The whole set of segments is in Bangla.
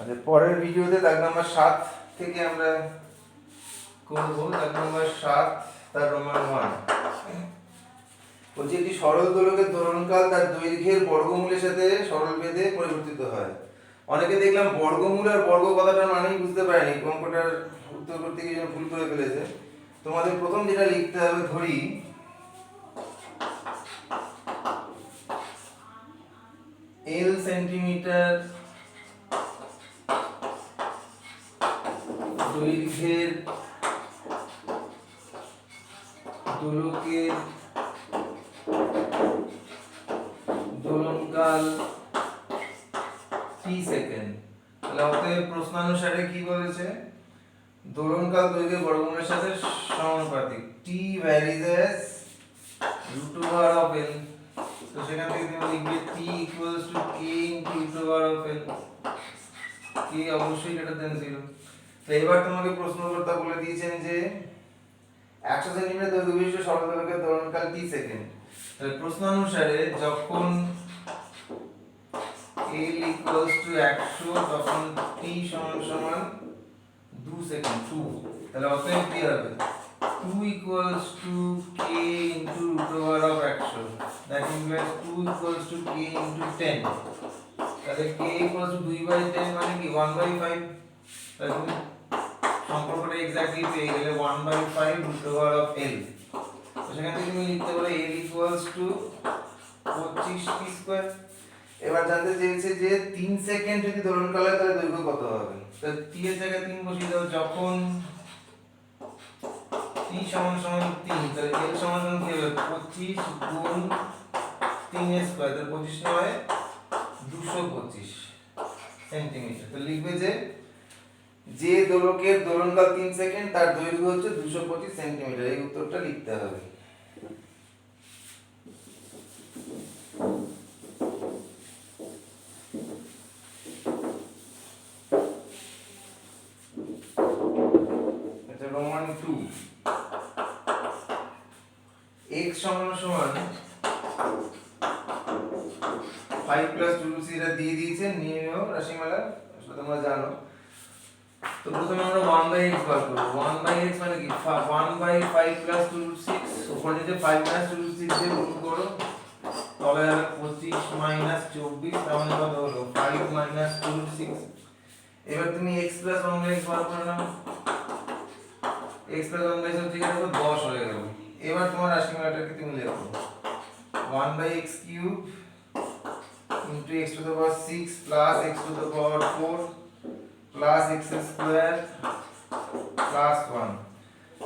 আচ্ছা, পরের ভিডিওতে দাগ নাম্বার 7 থেকে আমরা করব দাগ নাম্বার 7 তার রোমান 1। বলছি একটি সরল দোলকের দোলনকাল তার দৈর্ঘ্যের বর্গমূলের সাথে সরল ভেদে পরিবর্তিত হয়। অনেকে দেখলাম বর্গমূল আর বর্গ কথাটার মানেই বুঝতে পারেনি, অঙ্কটার উত্তর করতে গিয়ে যেন ভুল করে ফেলেছে। তোমাদের প্রথম যেটা লিখতে হবে, ধরি L সেন্টিমিটার দৈর্ঘ্যের দোলকের দোলনকাল t সেকেন্ড। তাহলে অতএব প্রশ্নানুসারে কি বলেছে, দোলনকাল দৈর্ঘ্যের বর্গমূলের সাথে সমানুপাতিক, t varies as root over of l। তো সেখান থেকে তুমি লিখবে t equals to k into root over of l, k অবশ্যই greater than 0। তো এবার তোমাকে প্রশ্নকর্তা বলে দিয়েছেন যে 100 সেন্টিমিটার দৈর্ঘ্য বিশিষ্ট সরল দোলকের দোলনকাল t সেকেন্ড। তাহলে প্রশ্নানুসারে যখন l equals to 100 তখন t সমান সমান 2 সেকেন্ড, 2। তাহলে অতএব কি হবে, 2 equals to k into root over of 100, that implies 2 equals to k into 10। তাহলে k equals to 2/10 মানে কি 1/5। তাহলে তুমি সম্পর্কটা এক্স্যাক্টলি পেয়ে গেলে 1/5 root over of l। তো সেখান থেকে তুমি লিখতে পারো l equals to 25 t square. এবার জানতে চেয়েছে যে 3 সেকেন্ড যদি দোলনকাল হয় তাহলে দৈর্ঘ্য কত হবে। তো t এর জায়গায় 3 বসিয়ে দাও, যখন t সমান সমান 3, তাহলে l সমান সমান কি হবে 25 গুণ 3 এর স্কয়ার, তাহলে 25 নয় 225 সেন্টিমিটার। তো লিখবে যে দোলকের দোলনকাল 3 সেকেন্ড তার দৈর্ঘ্য হচ্ছে 225 সেন্টিমিটার। এই উত্তরটা লিখতে হবে। আচ্ছা, রোমান 2, x সমান সমান 5 প্লাস 2c এটা দিয়ে দিয়েছে, নিয়ে নাও রাশিমালা, সেটা তোমরা জানো। তো প্রথমে আমরা 1/x বার করব। 1/x মানে কি 1/5 প্লাস 2√6, উপরে যে 5 প্লাস 2√6 দিয়ে গুণ করো, তবে হবে 25 মাইনাস 24, তার মানে কত হলো 5 মাইনাস 2√6। এবার তুমি x প্লাস 1/x বার করে নাও, x প্লাস 1/x হচ্ছে কি দেখো 10 হয়ে গেল। এবার তোমার রাশিমালাটাকে তুমি লেখো 1/x cube into x to the power 6 plus x to the power 4 plus x square plus 1।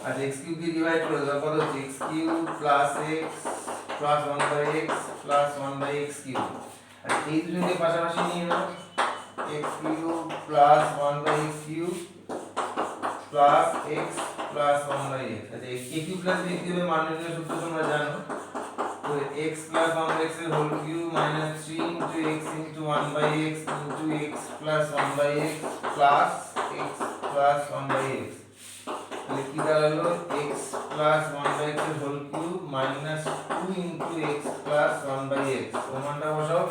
আর x কিউব দিয়ে ডিভাইড করে দাও, কত হচ্ছে x cube plus x plus 1/x plus 1/x cube. আর এই দুটোকে পাশাপাশি নিয়ে নাও, x কিউব প্লাস 1/x কিউব প্লাস x প্লাস 1/x। আচ্ছা, a কিউব প্লাস b কিউবের মান নির্ণয়ের সূত্র তোমরা জানো। তো x plus 1/x এর whole cube minus 3 into x into 1/x into x plus 1/x plus x plus 1/x। তাহলে কি দাঁড়ালো, x plus 1/x এর whole cube minus 2 into x plus 1/x। প্রমাণটা বসাও,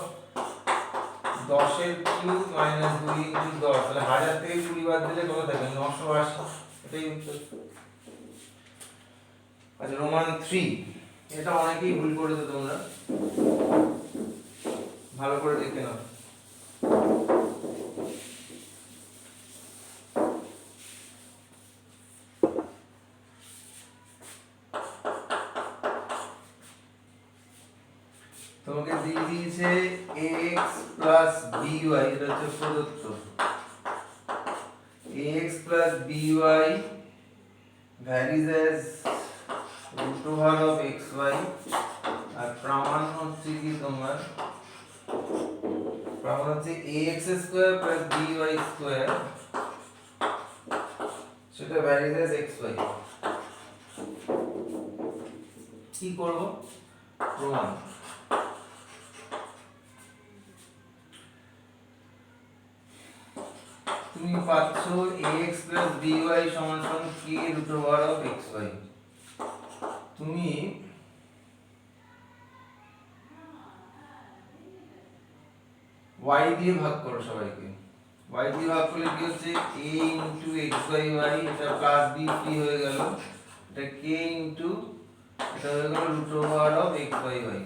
10 এর কিউব minus 2 into 10, তাহলে 1000 থেকে 20 বাদ দিলে কত থাকবে 980। এটাই উত্তর। আচ্ছা, রোমান 3, এটা অনেকেই ভুল করেছো তোমরা, ভালো করে দেখে নাও। তোমাকে দিয়ে দিয়েছে ax plus by, এটা হচ্ছে প্রদত্ত। ax plus by varies as root over of xy, আর প্রমাণ হচ্ছে কি তোমার, প্রমাণ হচ্ছে ax square plus by square, সেটা varies as xy। কি করব, প্রমাণ। তুমি পাচ্ছ ax plus by সমান সমান k root over of xy। তুমি y দিয়ে ভাগ করো সবাইকে, y দিয়ে ভাগ করলে কি হচ্ছে a into x by y, এটা প্লাস b ফ্রি হয়ে গেল, এটা k ইনটু এটা হয়ে গেল root over of x by y।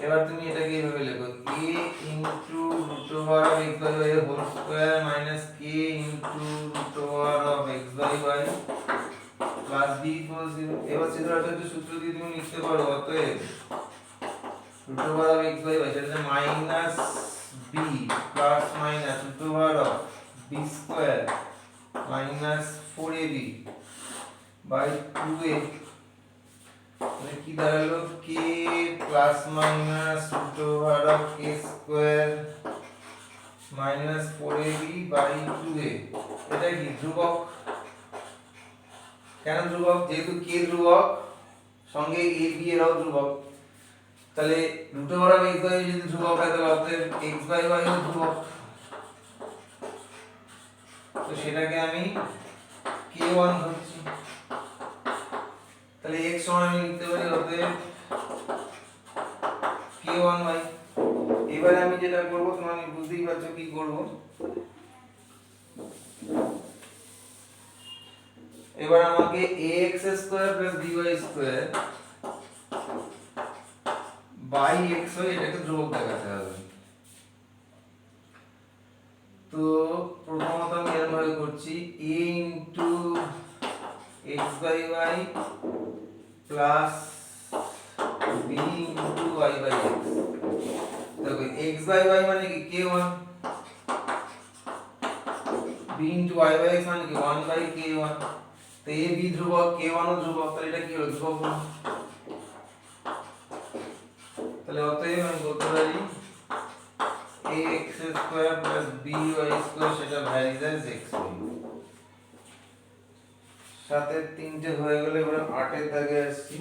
এবার তুমি এটাকে এইভাবে লেখো a into root over of x by y whole square minus k into root over of x by y plus b equals 0। এবার ছিদ্রাচার্য সূত্র দিয়ে তুমি লিখতে পারো অতএব root over of x by y সেটা minus b plus minus root over of b square minus 4ab by 2a, মানে কি দাঁড়ালো k plus minus root over of k square minus 4ab by 2a। এটা কি ধ্রুবক? কেন ধ্রুবক? যেহেতু k ধ্রুবক সঙ্গে a b এরও ধ্রুবক, তাহলে root over of x by y যদি ধ্রুবক হয় তাহলে অতএব x বাই y ও ধ্রুবক। তো সেটাকে আমি k1 ধরছি, তাহলে x সমান আমি লিখতে পারি অতএব k1y। এবারে আমি যেটা করব তোমরা বুঝতেই পারছো কি করব। এবার আমাকে ax square plus by square by xy এটাকে ধ্রুবক দেখাতে হবে। তো প্রথমত আমি এর ভাবে করছি a into x by y plus b into y by x। দেখো x বাই y মানে কি k1, b into y by x মানে কি 1 বাই k1। তো a b ধ্রুবক k1 ও ধ্রুবক, তাহলে এটা কি হলো ধ্রুবক হলো। তাহলে অতএব আমি বলতে পারি ax square plus by square সেটা ভ্যারিজ অ্যাজ x। সাতের তিনটে হয়ে গেলে এবার 8 এর দাগে আসছি।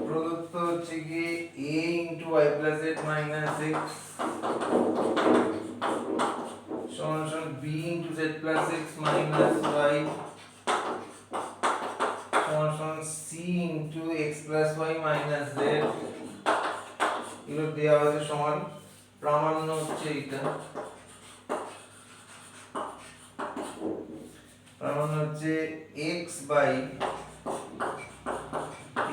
প্রদত্ত হচ্ছে কি a into y plus z minus x সমান সমান b into z plus x minus y সমান সমান c into x plus y minus z। এগুলো দেওয়া আছে সমান, প্রামাণ্য হচ্ছে এটা, প্রামাণ্য হচ্ছে x by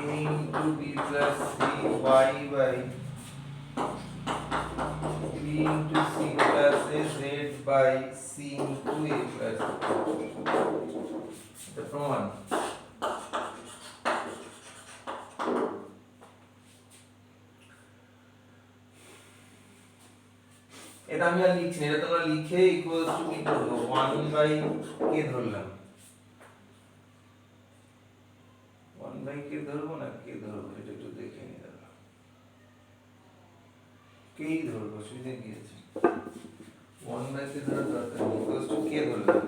a into b plus c y by b into c plus a z by c into a plus এটা প্রমাণ। এটা আমি আর লিখছি না, এটা তোমরা লিখে ইকুয়ালস টু কি করবো 1 বাই k ধরলাম। 1 বাই k ধরবো না k ধরবো, এটা একটু দেখে নিই দাঁড়া। k ধরবো, সুবিধা কি আছে? 1 বাই k ধরার দরকার নেই, ইকুয়ালস টু k ধরলাম।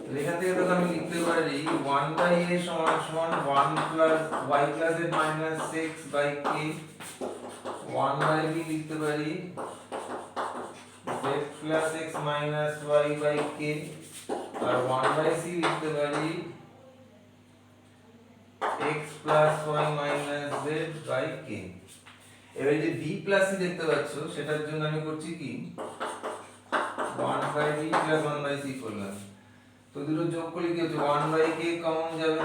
তাহলে এখান থেকে তো আমি লিখতে পারি 1 বাই a সমান সমান 1 plus y plus z minus 6 by k। 1 by b লিখতে পারি z plus x minus y by k, আর 1 বাই c লিখতে পারি x plus y minus z by k। এবারে যে b প্লাস c দেখতে পাচ্ছ সেটার জন্য আমি করছি কি 1 by b plus 1 by c করলাম। তো দুটো যোগ করলে কি হচ্ছে 1 বাই k কমন যাবে,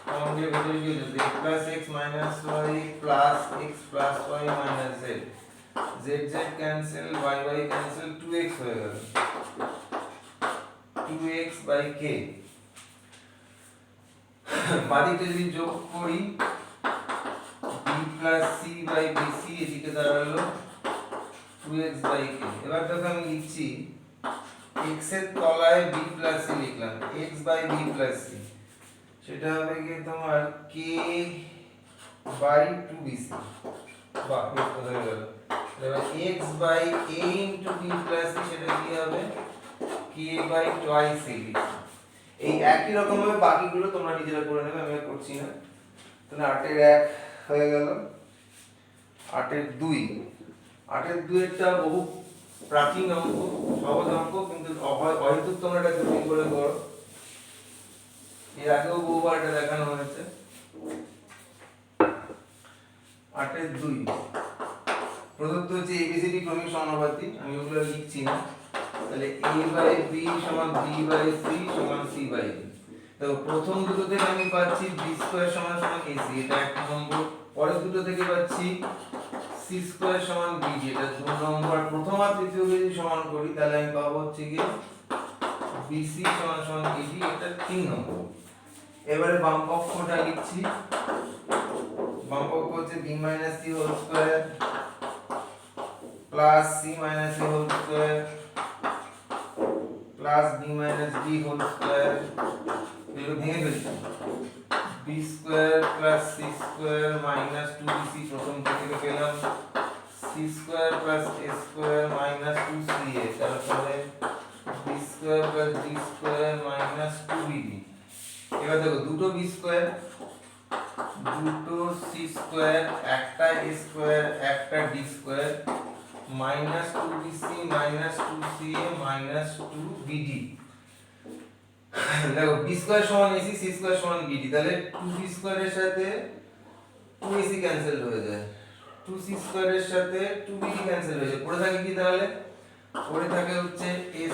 কমন গিয়ে ভেতরে কি হচ্ছে z plus x minus y plus x plus y minus z। z z cancel, y y cancel, 2x হয়ে গেল, 2x বাই k। বাদিকে যদি যোগ করি b plus c by bc, এদিকে দাঁড়ালো 2x বাই k। এবার দেখো আমি লিখছি x এর তলায় b প্লাস c লিখলাম, x by b plus c, সেটা হবে কি তোমার k বাই 2bc। বাহ, বেশ হয়ে গেল। এবার x by a into b plus c সেটা কি হবে k বাই টুয়াইস a লিখছি। এই একই রকম ভাবে বাকিগুলো তোমরা নিজেরা করে নেবে, আমি আর করছি না। তাহলে 8 এর 1 হয়ে গেল, 8 এর 2 8 এর 2 একটা বহু প্রাচীন অঙ্ক, সহজ অঙ্ক, কিন্তু অহেতুক তোমরা এটা জটিল করে করো। এর আগেও বহুবার এটা দেখানো হয়েছে। 8 এর 2 প্রদত্ত হচ্ছে ABCD ক্রমিক সমানুপাতি, আমি ওগুলো লিখছি না। তাহলে A/B সমান B/C সমান C/D। দেখো প্রথম দুটো থেকে আমি পাচ্ছি B² সমান সমান AC, এটা এক নম্বর। পরের দুটো থেকে পাচ্ছি C² সমান BD, এটা 2 নম্বর। প্রথম আর তৃতীয় যদি সমান করি তাহলে আমি পাবো হচ্ছে কি BC সমান সমান BD, এটা 3 নম্বর। এবারে বাম পক্ষটা লিখছি। বাম পক্ষ হচ্ছে B - C whole square plus C - A whole square plus B - D whole square. এগুলো ভেঙে ফেলছি। B² plus C² minus 2BC প্রথম থেকে পেলাম। C² plus A² minus 2CA, তারপরে B² plus D² minus 2BD। এবার দেখো দুটো B², দুটো C², একটা A² একটা D² minus 2BC minus 2CA minus 2BD। দেখো B² সমান AC, C² সমান BD, তাহলে 2B² এর সাথে 2AC ক্যান্সেল হয়ে যায়, 2C² এর সাথে 2BD ক্যান্সেল হয়ে যায়। পড়ে থাকে কি তাহলে? পড়ে থাকে হচ্ছে A²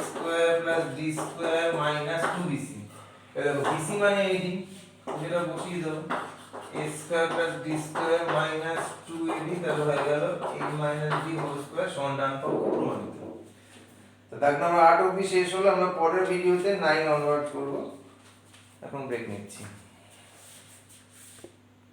plus D² minus 2BC। দেখো BC মানে AD, যেটা বসিয়ে দাও, A² plus D² minus 2AD, তাহলে হয়ে গেল A minus D whole square সমান ডান পক্ষ প্রমাণিত। তো দাগ নাম্বার 8 অবধি শেষ হলো। আমরা পরের ভিডিওতে 9 অনওয়ার্ড করব। এখন ব্রেক নিচ্ছি।